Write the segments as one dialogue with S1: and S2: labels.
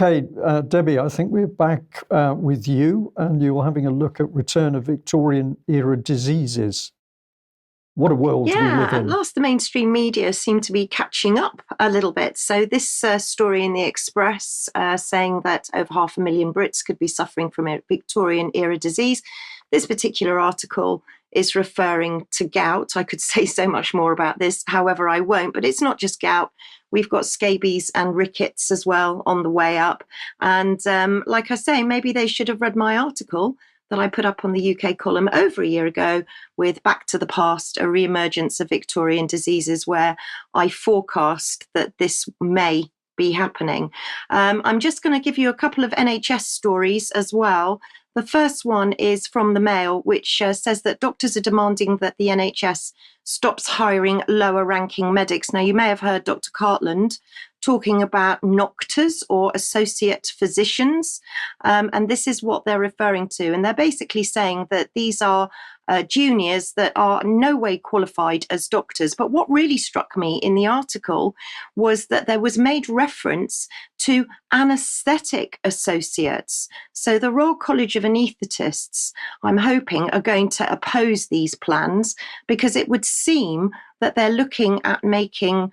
S1: Okay, Debbie, I think we're back with you, and you're having a look at return of Victorian-era diseases. What a world we live in.
S2: Yeah, at last the mainstream media seem to be catching up a little bit. So this story in the Express saying that over 500,000 Brits could be suffering from a Victorian-era disease. This particular article is referring to gout. I could say so much more about this, however, I won't. But it's not just gout. We've got scabies and rickets as well on the way up. And like I say, maybe they should have read my article that I put up on the UK column over a year ago with Back to the Past, a Re-Emergence of Victorian diseases, where I forecast that this may be happening. I'm just going to give you a couple of NHS stories as well. The first one is from the Mail, which says that doctors are demanding that the NHS stops hiring lower-ranking medics. Now, you may have heard Dr. Cartland talking about doctors or associate physicians, and this is what they're referring to. And they're basically saying that these are juniors that are in no way qualified as doctors. But what really struck me in the article was that there was made reference to Anaesthetic Associates. So the Royal College of Anaesthetists, I'm hoping, are going to oppose these plans, because it would seem that they're looking at making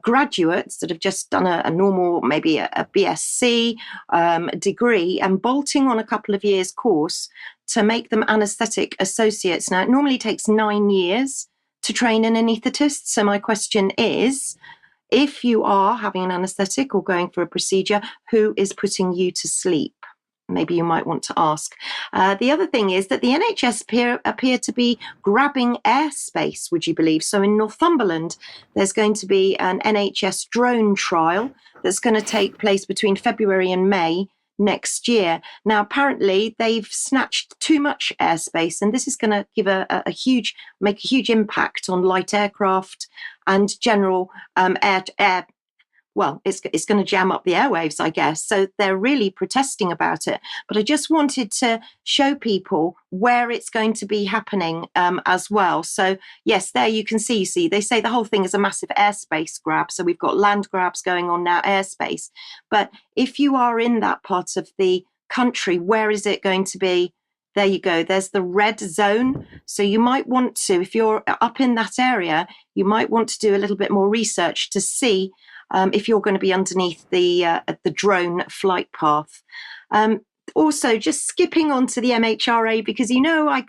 S2: graduates that have just done a normal, maybe a BSc degree, and bolting on a couple of years course to make them anaesthetic associates. Now, it normally takes 9 years to train an anaesthetist. So my question is, if you are having an anaesthetic or going for a procedure, who is putting you to sleep? Maybe you might want to ask. The other thing is that the NHS appear to be grabbing airspace, would you believe? So in Northumberland, there's going to be an NHS Drone Trial that's going to take place between February and May next year. Now, apparently, they've snatched too much airspace, and this is going to give make a huge impact on light aircraft and general air. Well, it's going to jam up the airwaves, I guess. So they're really protesting about it. But I just wanted to show people where it's going to be happening as well. So yes, there you can see, they say the whole thing is a massive airspace grab. So we've got land grabs going on now, airspace. But if you are in that part of the country, where is it going to be? There you go. There's the red zone. So you might want to, if you're up in that area, you might want to do a little bit more research to see if you're going to be underneath the drone flight path. Also, just skipping on to the MHRA, because I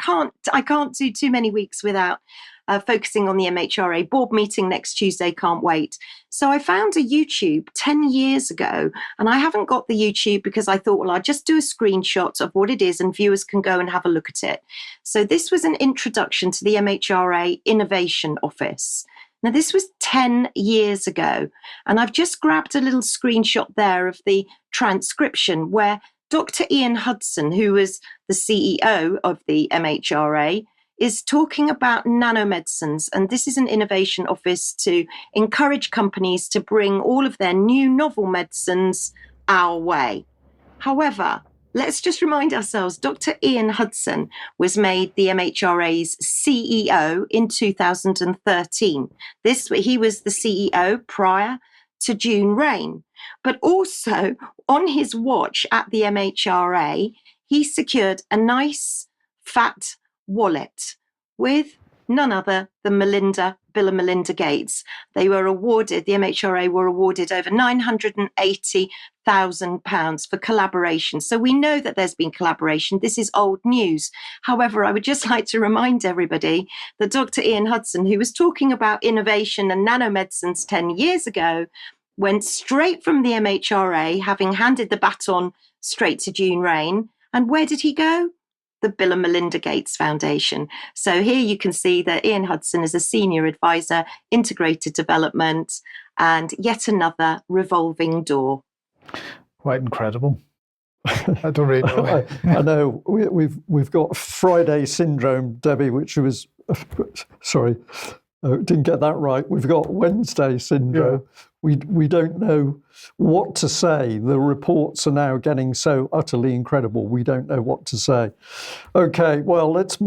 S2: can't do too many weeks without focusing on the MHRA board meeting next Tuesday. Can't wait. So I found a YouTube 10 years ago, and I haven't got the YouTube because I thought, well, I'll just do a screenshot of what it is and viewers can go and have a look at it. So this was an introduction to the MHRA Innovation Office. Now, this was 10 years ago, and I've just grabbed a little screenshot there of the transcription where Dr. Ian Hudson, who was the CEO of the MHRA, is talking about nanomedicines. And this is an innovation office to encourage companies to bring all of their new novel medicines our way. However, let's just remind ourselves, Dr. Ian Hudson was made the MHRA's CEO in 2013. He was the CEO prior to June Rain. But also, on his watch at the MHRA, he secured a nice fat wallet with none other than Melinda, Bill and Melinda Gates. They were awarded, the MHRA were awarded over £980,000 for collaboration. So we know that there's been collaboration. This is old news. However, I would just like to remind everybody that Dr. Ian Hudson, who was talking about innovation and nanomedicines 10 years ago, went straight from the MHRA, having handed the baton straight to June Rain. And where did he go? The Bill and Melinda Gates Foundation. So here you can see that Ian Hudson is a senior advisor, integrated development, and yet another revolving door.
S3: Quite incredible. I don't really know.
S1: I know we've got Friday syndrome, Debbie, which was sorry, didn't get that right. We've got Wednesday syndrome. Yeah. We don't know what to say. The reports are now getting so utterly incredible. We don't know what to say. Okay, well, let's